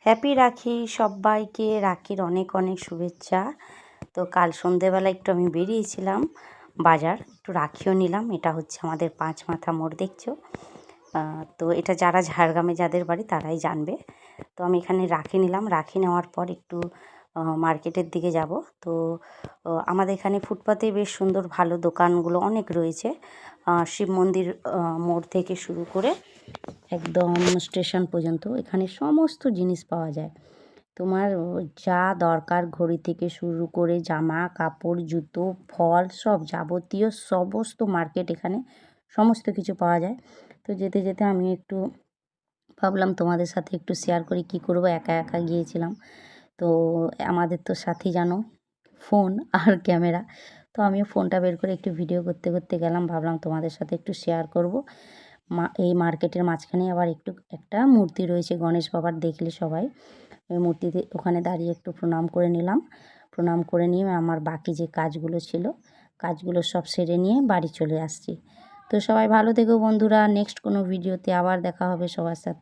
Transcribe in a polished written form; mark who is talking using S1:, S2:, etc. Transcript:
S1: Happy রাখি, সবাইকে রাখির অনেক অনেক শুভেচ্ছা। তো কাল সন্ধেবেলা একটু আমি বেরিয়েছিলাম বাজার, একটু রাখিও নিলাম। এটা হচ্ছে আমাদের ৫ মাথা মোড় দেখছো। তো এটা যারা ঝাড়গ্রামে যাদের বাড়ি তারাই জানবে। তো আমি এখানে রাখি নিলাম। রাখি নেওয়ার পর একটু মার্কেটের দিকে যাব। তো আমাদের এখানে ফুটপাতে বেশ সুন্দর ভালো দোকানগুলো অনেক রয়েছে। শিব মন্দির মোড় থেকে শুরু করে একদম স্টেশন পর্যন্ত এখানে সমস্ত জিনিস পাওয়া যায়। তোমার যা দরকার ঘড়ি থেকে শুরু করে জামা কাপড় জুতো ফল সব যাবতীয় সমস্ত মার্কেট এখানে সমস্ত কিছু পাওয়া যায়। তো যেতে যেতে আমি একটু ভাবলাম তোমাদের সাথে একটু শেয়ার করি, কী করবো, একা একা গিয়েছিলাম। তো আমাদের তো সাথী জানো ফোন আর ক্যামেরা। তো আমিও ফোনটা বের করে একটু ভিডিও করতে করতে গেলাম, ভাবলাম তোমাদের সাথে একটু শেয়ার করব। এই মার্কেটের মাঝখানে আবার একটা মূর্তি রয়েছে গণেশ বাবার, দেখলে সবাই ওই মূর্তিতে ওখানে দাঁড়িয়ে একটু প্রণাম করে নিলাম। প্রণাম করে নিয়ে আমার বাকি যে কাজগুলো ছিল কাজগুলো সব সেরে নিয়ে বাড়ি চলে আসছি। তো সবাই ভালো থেকো বন্ধুরা, নেক্সট কোনো ভিডিওতে আবার দেখা হবে সবার সাথে।